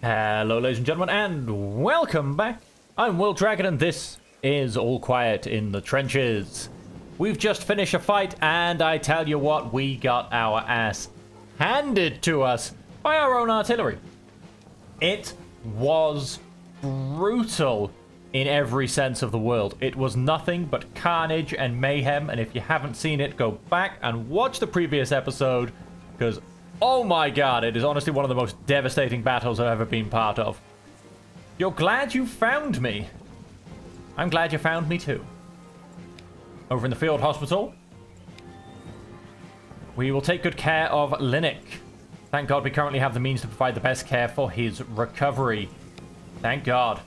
Hello, ladies and gentlemen, and welcome back. I'm Will Dragon, and this is All Quiet in the Trenches. We've just finished a fight, and I tell you what, we got our ass handed to us by our own artillery. It was brutal in every sense of the word. It was nothing but carnage and mayhem, and if you haven't seen it, go back and watch the previous episode, because oh my god, it is honestly one of the most devastating battles I've ever been part of. You're glad you found me. I'm glad you found me too. Over in the field hospital, we will take good care of Linnick. Thank God we currently have the means to provide the best care for his recovery. Thank God.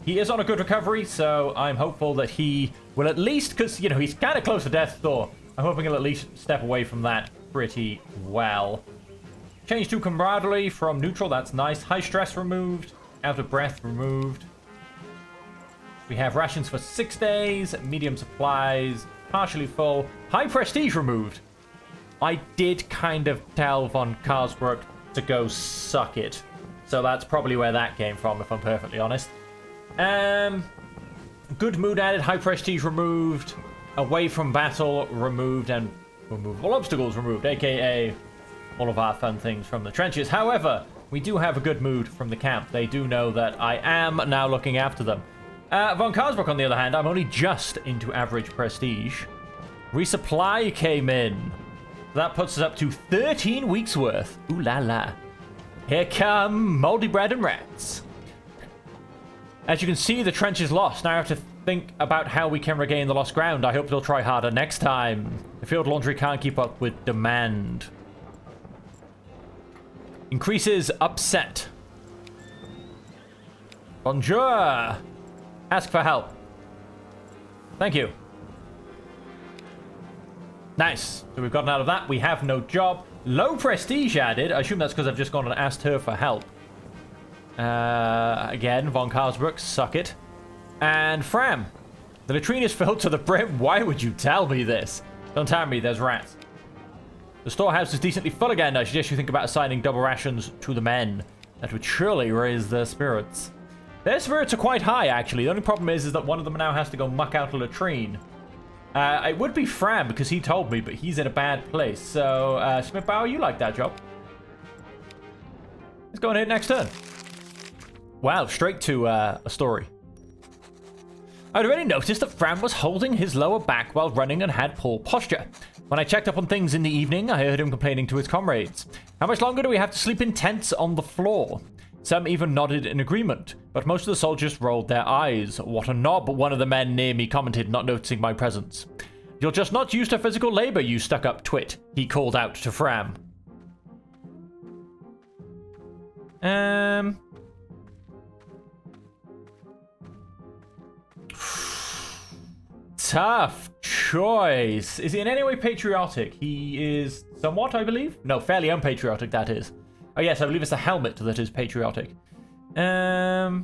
He is on a good recovery, so I'm hopeful that he will at least, because, you know, he's kind of close to death's door. I'm hoping he'll at least step away from that pretty well. Change to camaraderie from neutral, that's nice. High stress removed. Out of breath removed. We have rations for 6 days. Medium supplies. Partially full. High prestige removed. I did kind of tell von Karlsbrook to go suck it. So that's probably where that came from, if I'm perfectly honest. Good mood added. High prestige removed. Away from battle removed. And removable obstacles removed. AKA all of our fun things from the trenches. However, we do have a good mood from the camp. They do know that I am now looking after them. Von Karlsbrook, on the other hand, I'm only just into average prestige. Resupply came in. That puts us up to 13 weeks worth. Ooh la la. Here come moldy bread and rats. As you can see, the trench is lost. Now I have to think about how we can regain the lost ground. I hope they'll try harder next time. The field laundry can't keep up with demand. Increases upset. Bonjour. Ask for help. Thank you. Nice. So we've gotten out of that. We have no job. Low prestige added. I assume that's because I've just gone and asked her for help. Again, von Karlsbrook, suck it. And Fram. The latrine is filled to the brim. Why would you tell me this? Don't tell me there's rats. The storehouse is decently full again. I suggest you think about assigning double rations to the men. That would surely raise their spirits. Their spirits are quite high, actually. The only problem is that one of them now has to go muck out a latrine. It would be Fram, because he told me, but he's in a bad place. So, Smithbauer, you like that job. Let's go and hit next turn. Wow, straight to a story. I'd already noticed that Fram was holding his lower back while running and had poor posture. When I checked up on things in the evening, I heard him complaining to his comrades. How much longer do we have to sleep in tents on the floor? Some even nodded in agreement, but most of the soldiers rolled their eyes. What a knob, one of the men near me commented, not noticing my presence. You're just not used to physical labor, you stuck-up twit, he called out to Fram. Tough choice. Is he in any way patriotic? He is somewhat, I believe. No, fairly unpatriotic, that is. Oh, yes, I believe it's the helmet that is patriotic. I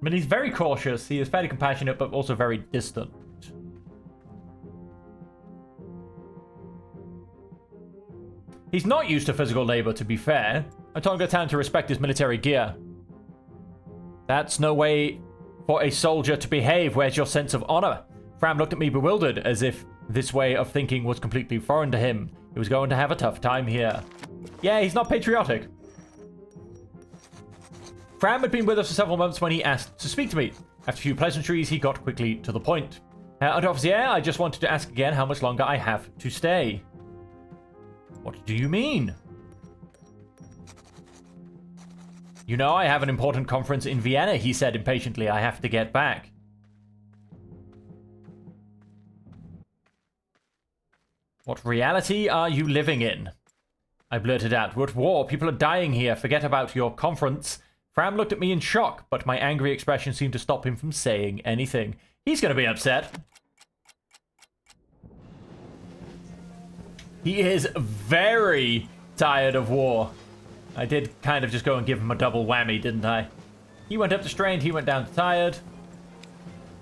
mean, he's very cautious. He is fairly compassionate, but also very distant. He's not used to physical labor, to be fair. I told him time to respect his military gear. That's no way for a soldier to behave. Where's your sense of honor? Fram looked at me bewildered, as if this way of thinking was completely foreign to him. He was going to have a tough time here. Yeah, he's not patriotic. Fram had been with us for several months when he asked to speak to me. After a few pleasantries, he got quickly to the point. Underofficer, I just wanted to ask again how much longer I have to stay. What do you mean? You know, I have an important conference in Vienna, he said impatiently. I have to get back. What reality are you living in? I blurted out. We're at war. People are dying here. Forget about your conference. Fram looked at me in shock, but my angry expression seemed to stop him from saying anything. He's going to be upset. He is very tired of war. I did kind of just go and give him a double whammy, didn't I? He went up to strained, he went down to tired.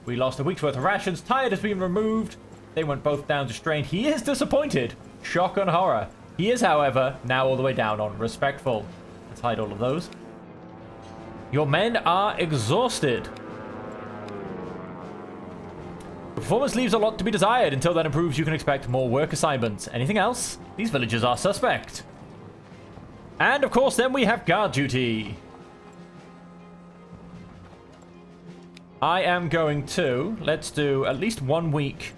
We lost a week's worth of rations. Tired has been removed. They went both down to strained. He is disappointed. Shock and horror. He is, however, now all the way down on respectful. Let's hide all of those. Your men are exhausted. Performance leaves a lot to be desired. Until that improves, you can expect more work assignments. Anything else? These villagers are suspect. And, of course, then we have guard duty. I am going to... Let's do at least 1 week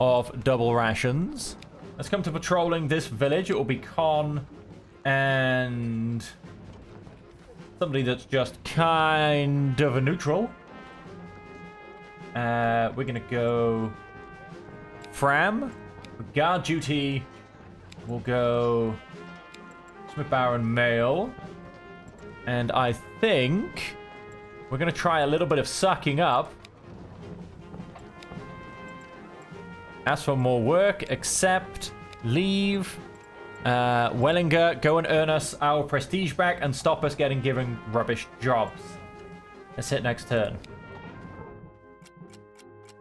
of double rations. Let's come to patrolling this village. It will be Con and somebody that's just kind of a neutral. We're going to go Fram. Guard duty. We'll go Smith Baron Male. And I think we're going to try a little bit of sucking up. Ask for more work, accept, leave. Wellinger, go and earn us our prestige back and stop us getting given rubbish jobs. Let's hit next turn.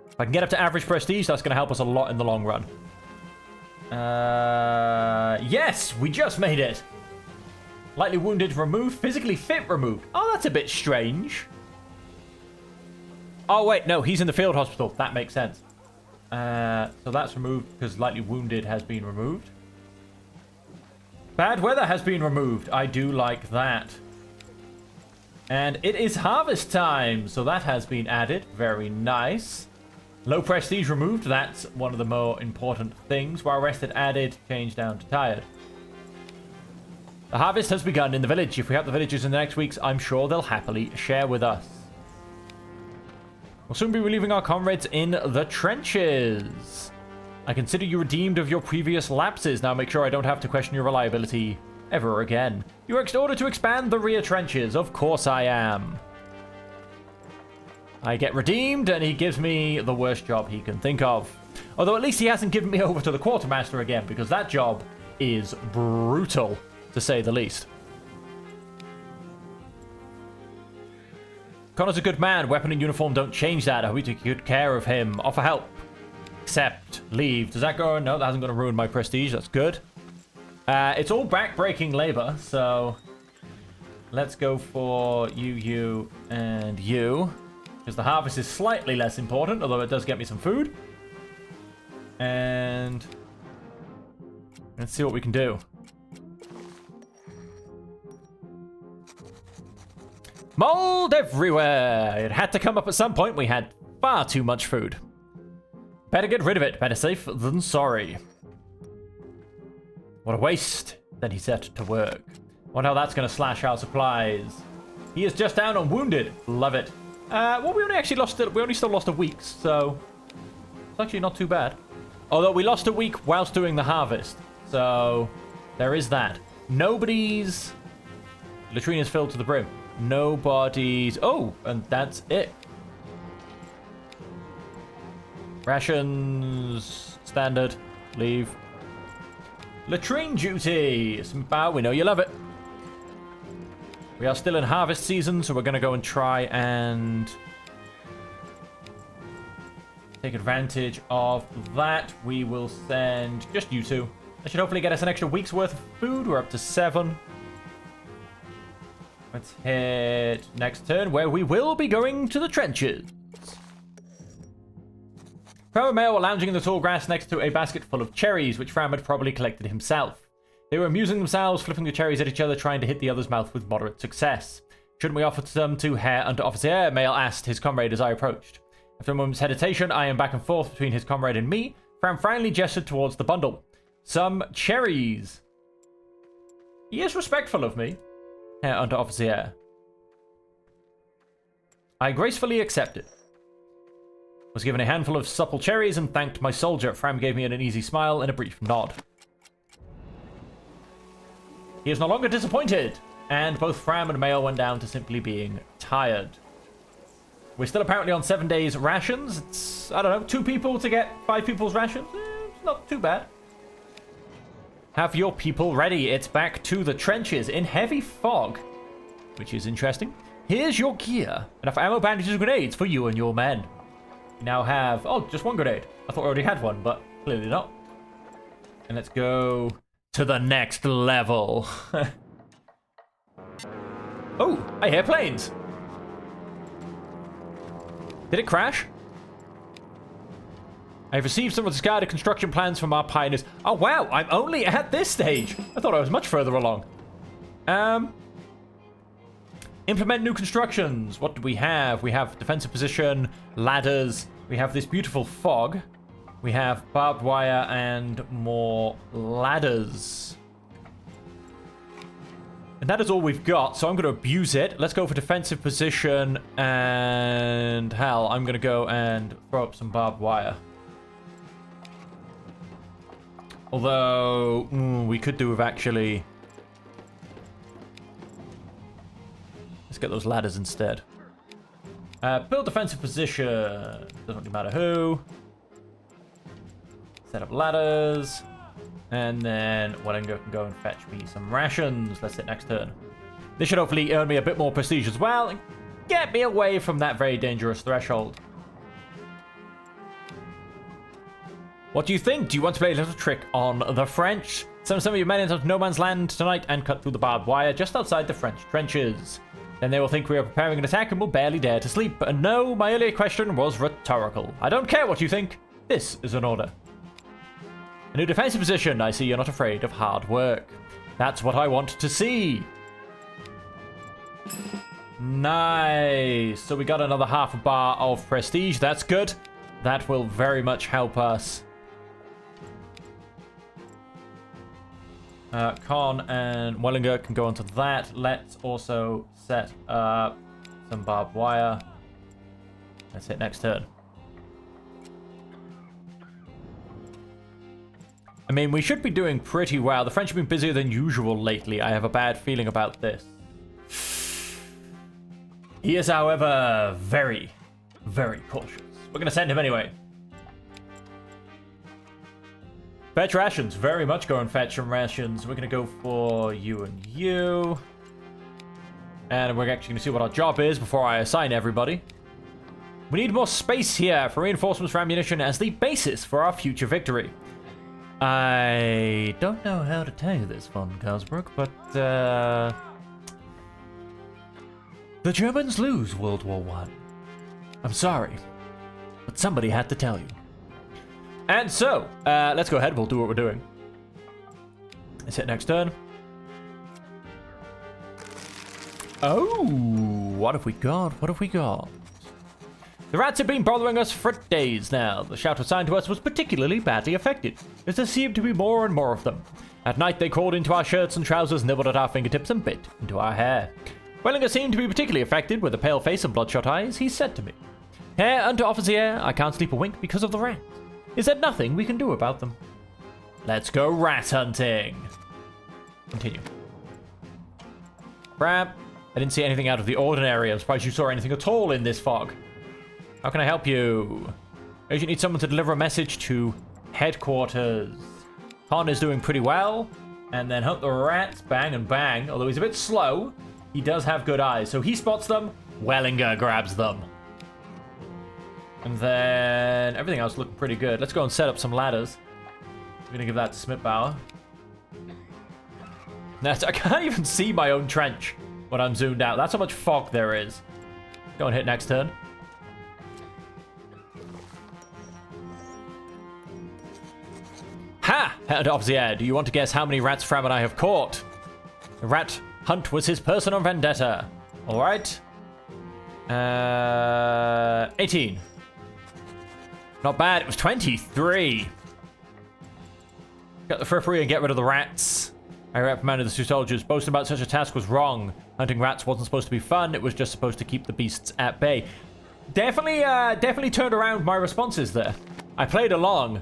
If I can get up to average prestige, that's going to help us a lot in the long run. Yes, we just made it. Lightly wounded removed, physically fit removed. Oh, that's a bit strange. Oh, wait, no, he's in the field hospital. That makes sense. So that's removed because lightly wounded has been removed. Bad weather has been removed. I do like that. And it is harvest time, so that has been added. Very nice. Low prestige removed. That's one of the more important things. While rested added, change down to tired. The harvest has begun in the village. If we help the villagers in the next weeks, I'm sure they'll happily share with us. We'll soon be relieving our comrades in the trenches. I consider you redeemed of your previous lapses. Now make sure I don't have to question your reliability ever again. You are ordered to expand the rear trenches. Of course I am. I get redeemed and he gives me the worst job he can think of. Although at least he hasn't given me over to the quartermaster again, because that job is brutal, to say the least. Connor's a good man. Weapon and uniform don't change that. I hope you take good care of him. Offer help. Accept. Leave. Does that go? No, that hasn't going to ruin my prestige. That's good. It's all back-breaking labor, so let's go for you, and you. Because the harvest is slightly less important, although it does get me some food. And let's see what we can do. Mold everywhere! It had to come up at some point. We had far too much food. Better get rid of it. Better safe than sorry. What a waste. Then he set to work. Wonder how that's going to slash our supplies. He is just down on wounded. Love it. Well, we only still lost a week, so it's actually not too bad. Although we lost a week whilst doing the harvest, so there is that. Nobody's latrine is filled to the brim. Nobody's... Oh, and that's it. Rations. Standard. Leave. Latrine duty. Bow, we know you love it. We are still in harvest season, so we're going to go and try and take advantage of that. We will send just you two. That should hopefully get us an extra week's worth of food. We're up to 7. Let's hit next turn, where we will be going to the trenches. Fram and Male were lounging in the tall grass next to a basket full of cherries, which Fram had probably collected himself. They were amusing themselves, flipping the cherries at each other, trying to hit the other's mouth with moderate success. Shouldn't we offer some to Herr Under Officer? Male asked his comrade as I approached. After a moment's hesitation, I am back and forth between his comrade and me. Fram finally gestured towards the bundle. Some cherries. He is respectful of me. Herr Under Officer. I gracefully accepted. Was given a handful of supple cherries and thanked my soldier. Fram gave me an easy smile and a brief nod. He is no longer disappointed, and both Fram and Male went down to simply being tired. We're still apparently on 7 days rations. It's, I don't know, 2 people to get 5 people's rations. It's not too bad. Have your people ready. It's back to the trenches in heavy fog, which is interesting. Here's your gear. Enough ammo, bandages, and grenades for you and your men. You now have... Oh, just 1 grenade. I thought we already had one, but clearly not. And let's go to the next level. Oh, I hear planes. Did it crash? I've received some of the discarded construction plans from our pioneers. Oh, wow, I'm only at this stage. I thought I was much further along. Implement new constructions. What do we have? We have defensive position, ladders. We have this beautiful fog. We have barbed wire and more ladders. And that is all we've got, so I'm going to abuse it. Let's go for defensive position, and hell, I'm going to go and throw up some barbed wire. Although, we could do with actually... Let's get those ladders instead. Build defensive position. Doesn't really matter who. Set up ladders. And then Wellinger can go and fetch me some rations. Let's hit next turn. This should hopefully earn me a bit more prestige as well and get me away from that very dangerous threshold. What do you think? Do you want to play a little trick on the French? Send some of your men into no man's land tonight and cut through the barbed wire just outside the French trenches. Then they will think we are preparing an attack and will barely dare to sleep. And no, my earlier question was rhetorical. I don't care what you think. This is an order. A new defensive position. I see you're not afraid of hard work. That's what I want to see. Nice. So we got another half a bar of prestige. That's good. That will very much help us. Con and Wellinger can go onto that. Let's also set up some barbed wire. Let's hit next turn. I mean, we should be doing pretty well. The French have been busier than usual lately. I have a bad feeling about this. He is, however, very, very cautious. We're going to send him anyway. Fetch rations. Very much go and fetch some rations. We're going to go for you and you. And we're actually going to see what our job is before I assign everybody. We need more space here for reinforcements for ammunition as the basis for our future victory. I don't know how to tell you this, von Cosbrook, but the Germans lose World War I. I'm sorry, but somebody had to tell you. And so, let's go ahead. We'll do what we're doing. Let's hit next turn. Oh, what have we got? What have we got? The rats have been bothering us for days now. The shout assigned to us was particularly badly affected, as there seemed to be more and more of them. At night, they crawled into our shirts and trousers, nibbled at our fingertips, and bit into our hair. Wellinger seemed to be particularly affected, with a pale face and bloodshot eyes. He said to me, "Herr Unteroffizier, I can't sleep a wink because of the rats. Is there nothing we can do about them?" Let's go rat hunting. Continue. Crap. I didn't see anything out of the ordinary. I'm surprised you saw anything at all in this fog. How can I help you? You need someone to deliver a message to headquarters. Con is doing pretty well. And then hunt the rats, bang and bang. Although he's a bit slow, he does have good eyes. So he spots them, Wellinger grabs them. And then everything else looking pretty good. Let's go and set up some ladders. I'm going to give that to Smithbauer. I can't even see my own trench when I'm zoomed out. That's how much fog there is. Go and hit next turn. Ha! Herr Officer, do you want to guess how many rats Fram and I have caught? The rat hunt was his personal vendetta. Alright. 18. Not bad, it was 23. Got the free and get rid of the rats. I reprimanded the two soldiers. Boasting about such a task was wrong. Hunting rats wasn't supposed to be fun. It was just supposed to keep the beasts at bay. Definitely turned around my responses there. I played along.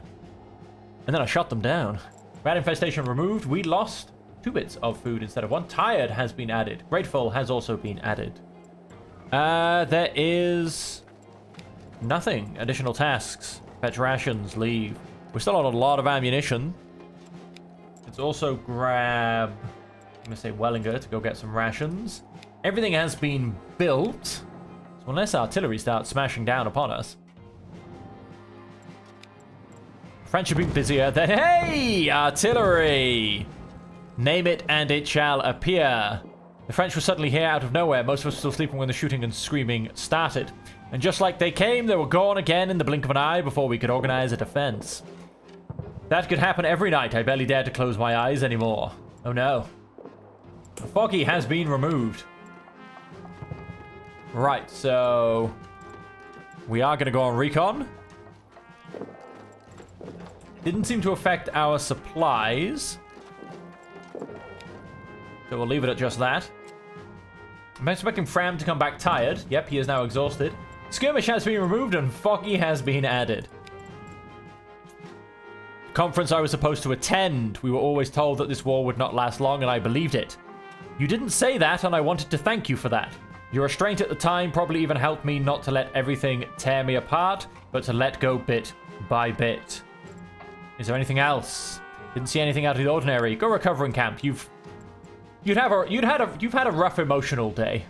And then I shot them down. Rat infestation removed. We lost 2 bits of food instead of 1. Tired has been added. Grateful has also been added. There is nothing. Additional tasks. Fetch rations. Leave. We're still on a lot of ammunition. Let's also grab, I'm going to say Wellinger to go get some rations. Everything has been built. So unless artillery starts smashing down upon us. French have been busier than... Hey! Artillery! Name it and it shall appear. The French were suddenly here out of nowhere. Most of us were still sleeping when the shooting and screaming started. And just like they came, they were gone again in the blink of an eye before we could organize a defense. That could happen every night. I barely dared to close my eyes anymore. Oh no. The foggy has been removed. Right, so... we are going to go on recon. Didn't seem to affect our supplies. So we'll leave it at just that. I'm expecting Fram to come back tired. Yep, he is now exhausted. Skirmish has been removed and foggy has been added. Conference I was supposed to attend. We were always told that this war would not last long, and I believed it. You didn't say that, and I wanted to thank you for that. Your restraint at the time probably even helped me not to let everything tear me apart, but to let go bit by bit. Is there anything else? Didn't see anything out of the ordinary. Go recovering camp. You've had a rough emotional day.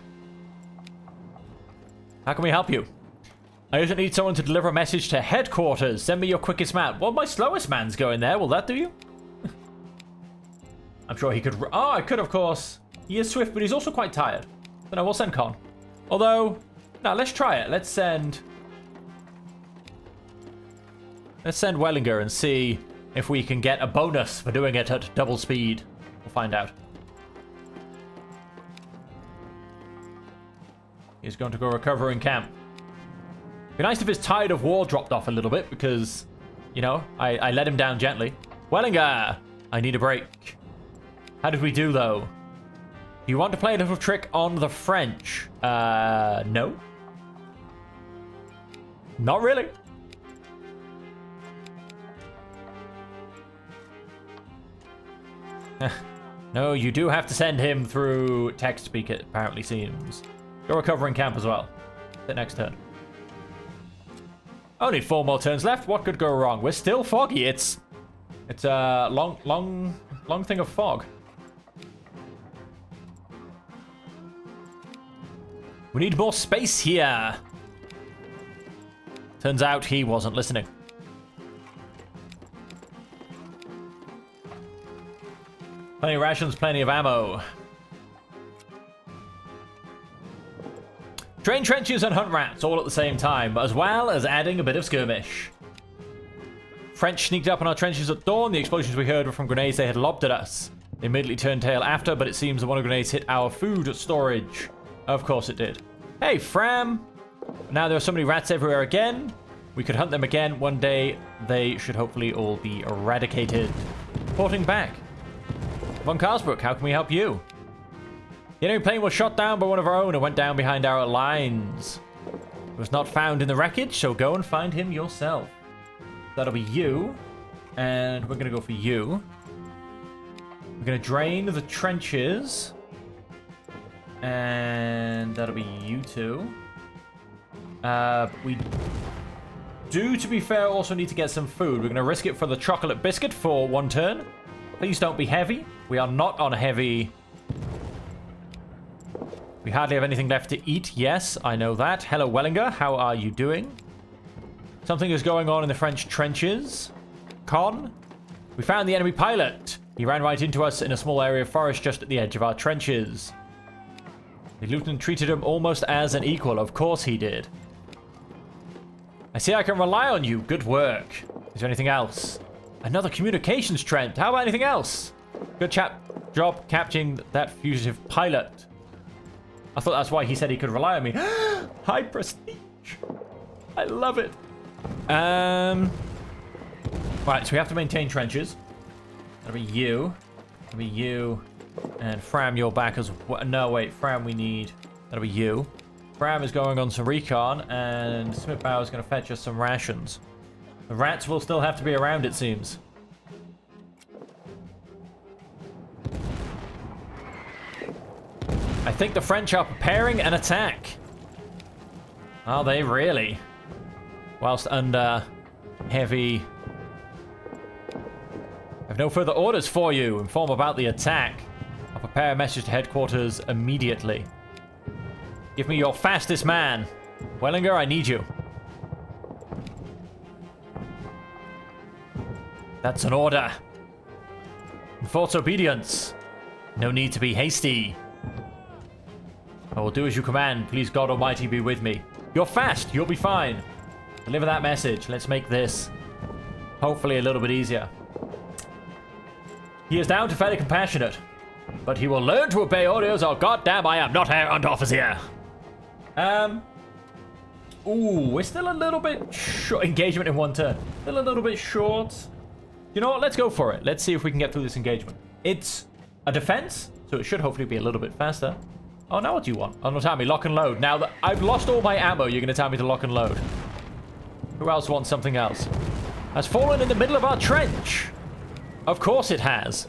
How can we help you? I just need someone to deliver a message to headquarters. Send me your quickest man. Well, my slowest man's going there. Will that do you? I'm sure he could... Oh, I could, of course. He is swift, but he's also quite tired. But no, we'll send Con. Although, no, let's try it. Let's send Wellinger and see if we can get a bonus for doing it at double speed. We'll find out. He's going to go recover in camp. Be nice if his tide of war dropped off a little bit because, you know, I let him down gently. Wellinger, I need a break. How did we do, though? Do you want to play a little trick on the French? No. Not really. No, you do have to send him through text speak, it apparently seems. Go recover in camp as well. The next turn. Only 4 more turns left. What could go wrong? We're still foggy. It's a long thing of fog. We need more space here. Turns out he wasn't listening. Plenty of rations, plenty of ammo. Train trenches and hunt rats all at the same time, as well as adding a bit of skirmish. French sneaked up on our trenches at dawn. The explosions we heard were from grenades they had lobbed at us. They immediately turned tail after, but it seems that one of the grenades hit our food storage. Of course it did. Hey, Fram! Now there are so many rats everywhere again. We could hunt them again. One day they should hopefully all be eradicated. Porting back. Von Carsbrook, how can we help you? The enemy plane was shot down by one of our own and went down behind our lines. It was not found in the wreckage, so go and find him yourself. That'll be you. And we're going to go for you. We're going to drain the trenches. And that'll be you two. We do, to be fair, also need to get some food. We're going to risk it for the chocolate biscuit for 1 turn. Please don't be heavy. We are not on heavy. We hardly have anything left to eat. Yes, I know that. Hello, Wellinger. How are you doing? Something is going on in the French trenches. Con, we found the enemy pilot. He ran right into us in a small area of forest just at the edge of our trenches. The lieutenant treated him almost as an equal. Of course he did. I see I can rely on you. Good work. Is there anything else? Another communications trend. How about anything else? Good job capturing that fugitive pilot. I thought that's why he said he could rely on me. High prestige. I love it. Right, so we have to maintain trenches. That'll be you. That'll be you. And Fram, you're back as well. No, wait. Fram, we need... That'll be you. Fram is going on some recon, and Smithbow is going to fetch us some rations. The rats will still have to be around, it seems. I think the French are preparing an attack. Are they really? Whilst under heavy... I have no further orders for you. Inform about the attack. I'll prepare a message to headquarters immediately. Give me your fastest man. Wellinger, I need you. That's an order. Enforce obedience. No need to be hasty. I will do as you command. Please, God Almighty, be with me. You're fast. You'll be fine. Deliver that message. Let's make this hopefully a little bit easier. He is down to fairly compassionate, but he will learn to obey orders, or goddamn, I am not an underofficer. Ooh, we're still a little bit short. Engagement in one turn. Still a little bit short. You know what? Let's go for it. Let's see if we can get through this engagement. It's a defense, so it should hopefully be a little bit faster. Oh, now what do you want? Oh, no, tell me, lock and load. Now that I've lost all my ammo, you're going to tell me to lock and load. Who else wants something else? Has fallen in the middle of our trench. Of course it has.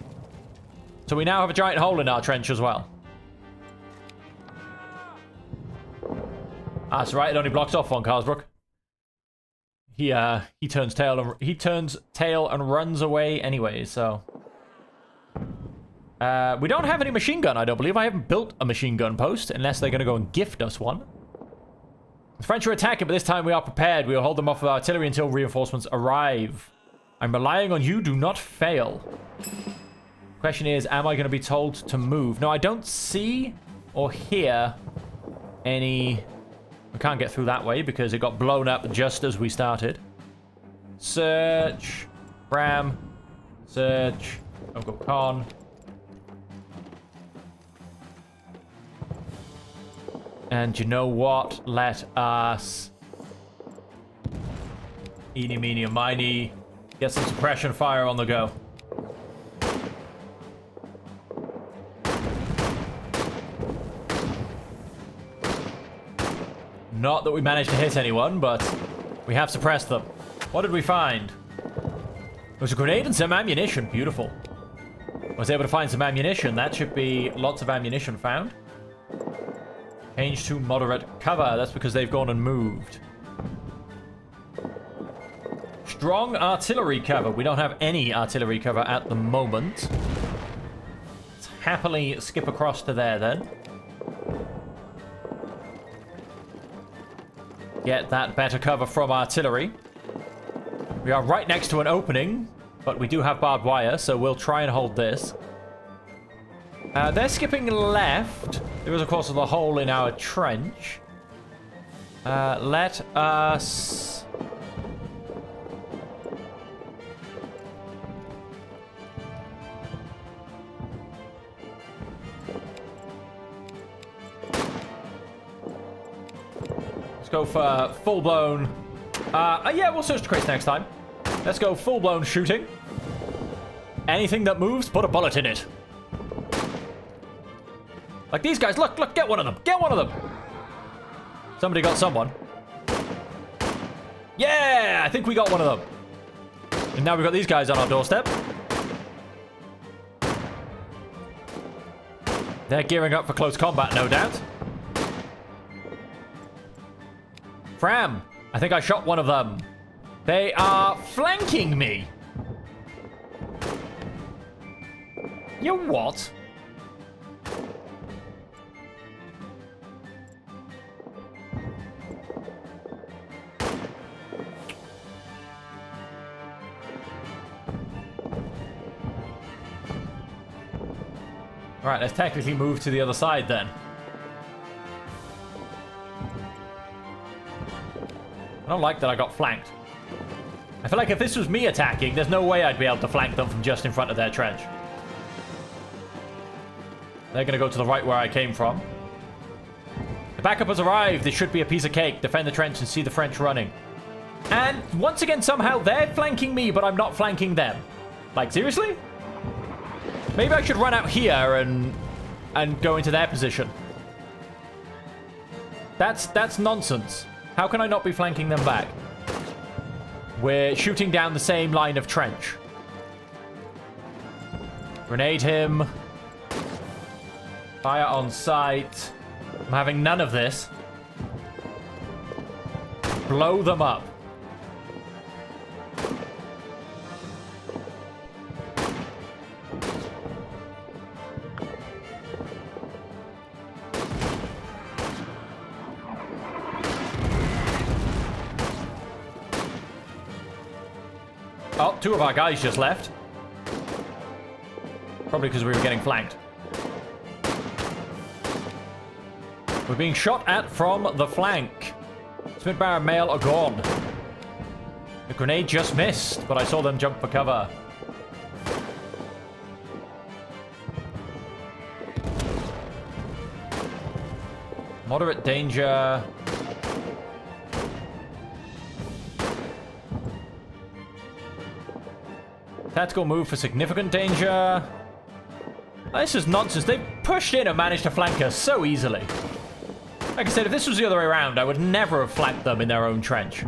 So we now have a giant hole in our trench as well. That's right, it only blocks off one, Carsbrook. He turns tail and runs away anyway, so. We don't have any machine gun, I don't believe. I haven't built a machine gun post, unless they're going to go and gift us one. The French are attacking, but this time we are prepared. We will hold them off with artillery until reinforcements arrive. I'm relying on you. Do not fail. Question is, am I going to be told to move? No, I don't see or hear any... We can't get through that way because it got blown up just as we started. Search. Ram. Search. I'll go con. And you know what? Let us... Eeny, meeny, and miny. Get some suppression fire on the go. Not that we managed to hit anyone, but we have suppressed them. What did we find? It was a grenade and some ammunition. Beautiful. I was able to find some ammunition. That should be lots of ammunition found. Change to moderate cover. That's because they've gone and moved. Strong artillery cover. We don't have any artillery cover at the moment. Let's happily skip across to there then. Get that better cover from artillery. We are right next to an opening, but we do have barbed wire, so we'll try and hold this. They're skipping left. There is, of course, the hole in our trench. Let us... Let's go for full-blown... yeah, we'll search the crates next time. Let's go full-blown shooting. Anything that moves, put a bullet in it. Like these guys. Look, look, get one of them. Get one of them. Somebody got someone. Yeah, I think we got one of them. And now we've got these guys on our doorstep. They're gearing up for close combat, no doubt. Fram, I think I shot one of them. They are flanking me. You what? Alright, let's technically move to the other side then. I don't like that I got flanked. I feel like if this was me attacking, there's no way I'd be able to flank them from just in front of their trench. They're going to go to the right where I came from. The backup has arrived. This should be a piece of cake. Defend the trench and see the French running. And once again, somehow they're flanking me, but I'm not flanking them. Like, seriously? Maybe I should run out here and go into their position. That's nonsense. How can I not be flanking them back? We're shooting down the same line of trench. Grenade him. Fire on sight. I'm having none of this. Blow them up. Oh, two of our guys just left. Probably because we were getting flanked. We're being shot at from the flank. Smith Barra male are gone. The grenade just missed, but I saw them jump for cover. Moderate danger. Tactical move for significant danger. Oh, this is nonsense. They pushed in and managed to flank us so easily. Like I said, if this was the other way around, I would never have flanked them in their own trench.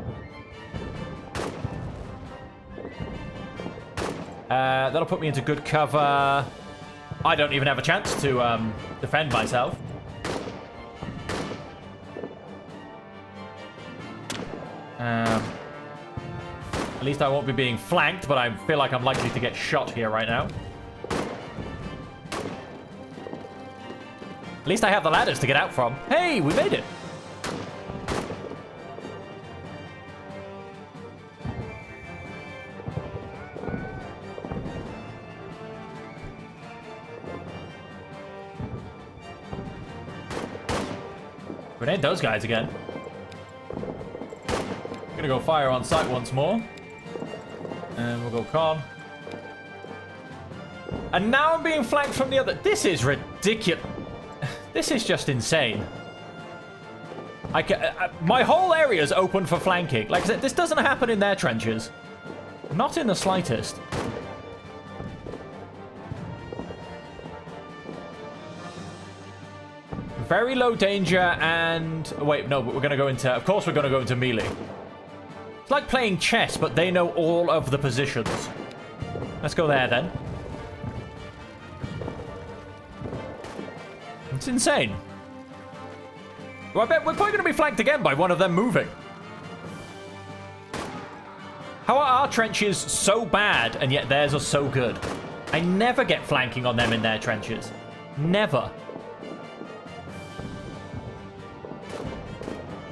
That'll put me into good cover. I don't even have a chance to defend myself. At least I won't be being flanked, but I feel like I'm likely to get shot here right now. At least I have the ladders to get out from. Hey, we made it! Grenade those guys again. I'm gonna go fire on sight once more. And we'll go con. And now I'm being flanked from the other. This is ridiculous. This is just insane. My whole area is open for flanking. Like I said, this doesn't happen in their trenches. Not in the slightest. Very low danger and... Wait, no, but we're going to go into... Of course we're going to go into melee. It's like playing chess, but they know all of the positions. Let's go there, then. It's insane. Well, I bet we're probably going to be flanked again by one of them moving. How are our trenches so bad, and yet theirs are so good? I never get flanking on them in their trenches. Never.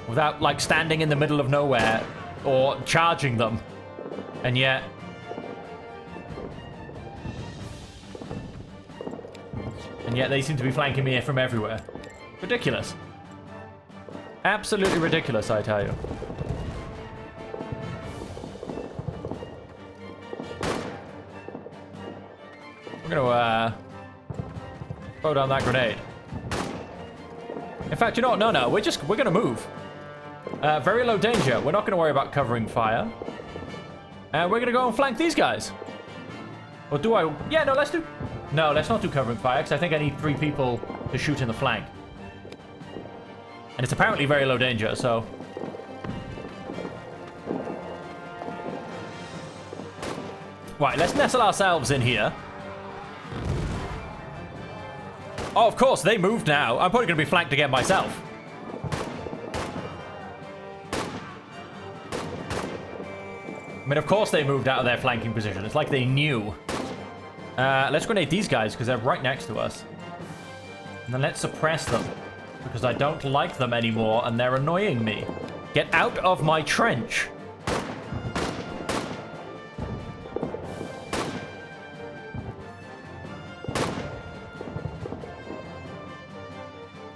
Without, like, standing in the middle of nowhere or charging them. And yet... they seem to be flanking me from everywhere. Ridiculous. Absolutely ridiculous, I tell you. We're gonna, throw down that grenade. In fact, you know what? No. We're gonna move. Very low danger. We're not gonna worry about covering fire. And we're gonna go and flank these guys. Or do I? Yeah, no, let's do... No, let's not do covering fire, because I think I need 3 people to shoot in the flank. And it's apparently very low danger, so... Right, let's nestle ourselves in here. Oh, of course, they moved now. I'm probably going to be flanked again myself. I mean, of course they moved out of their flanking position. It's like they knew. Let's grenade these guys, because they're right next to us. And then let's suppress them. Because I don't like them anymore, and they're annoying me. Get out of my trench.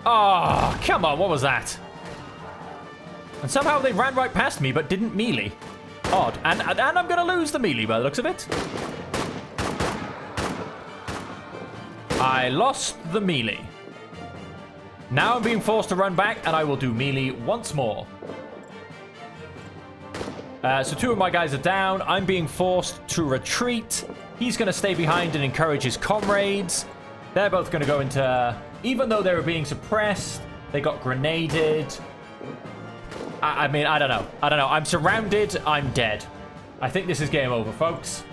Oh, come on, what was that? And somehow they ran right past me, but didn't melee. Odd. And I'm going to lose the melee by the looks of it. I lost the melee. Now I'm being forced to run back, and I will do melee once more. So 2 of my guys are down. I'm being forced to retreat. He's going to stay behind and encourage his comrades. They're both going to go into... Even though they were being suppressed, they got grenaded. I mean, I don't know. I'm surrounded. I'm dead. I think this is game over, folks.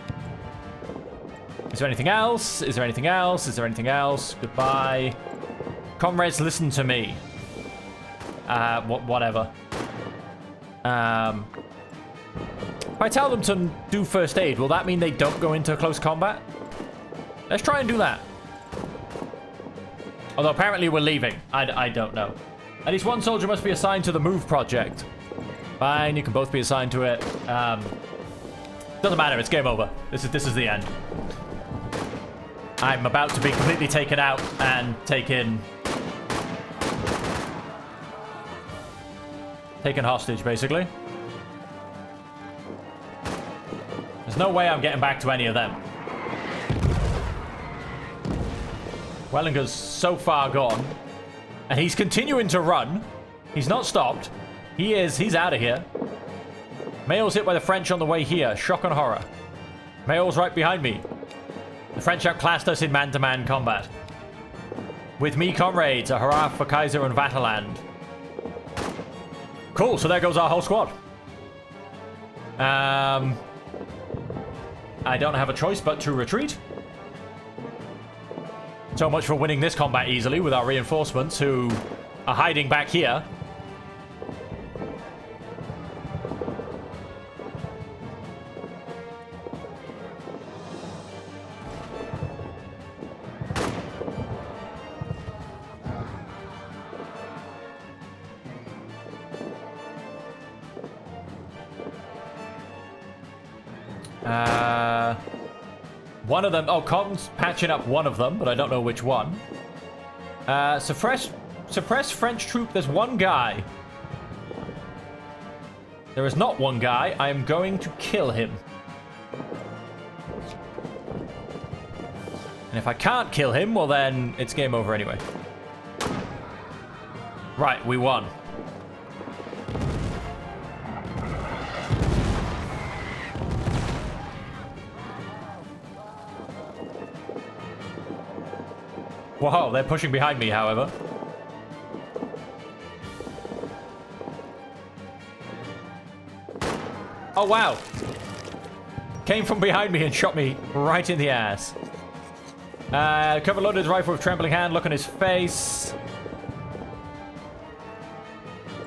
Is there anything else? Is there anything else? Is there anything else? Goodbye. Comrades, listen to me. Whatever. If I tell them to do first aid, will that mean they don't go into close combat? Let's try and do that. Although apparently we're leaving. I don't know. At least one soldier must be assigned to the move project. Fine, you can both be assigned to it. Doesn't matter, it's game over. This is the end. I'm about to be completely taken out and taken hostage, basically. There's no way I'm getting back to any of them. Wellinger's so far gone. And he's continuing to run. He's not stopped. He's out of here. Mayo's hit by the French on the way here. Shock and horror. Mayo's right behind me. The French outclassed us in man-to-man combat. With me, comrades, a hurrah for Kaiser and Vaterland. Cool, so there goes our whole squad. I don't have a choice but to retreat. So much for winning this combat easily with our reinforcements who are hiding back here. One of them, oh, Cotton's patching up one of them, but I don't know which one. Suppress French troop, there's one guy. There is not one guy, I am going to kill him. And if I can't kill him, well then, it's game over anyway. Right, we won. Whoa, they're pushing behind me, however. Oh, wow. Came from behind me and shot me right in the ass. Cover loaded his rifle with trembling hand. Look on his face.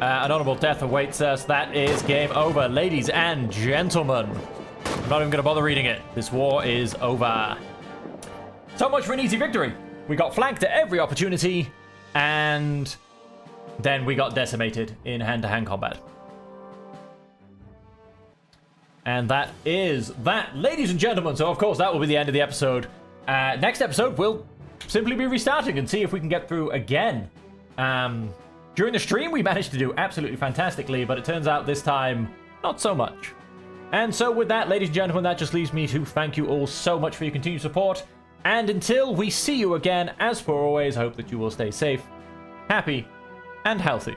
An honorable death awaits us. That is game over, ladies and gentlemen. I'm not even going to bother reading it. This war is over. So much for an easy victory. We got flanked at every opportunity, and then we got decimated in hand-to-hand combat. And that is that, ladies and gentlemen. So, of course, that will be the end of the episode. Next episode, we'll simply be restarting and see if we can get through again. During the stream, we managed to do absolutely fantastically, but it turns out this time, not so much. And so with that, ladies and gentlemen, that just leaves me to thank you all so much for your continued support. And until we see you again, as for always, I hope that you will stay safe, happy, and healthy.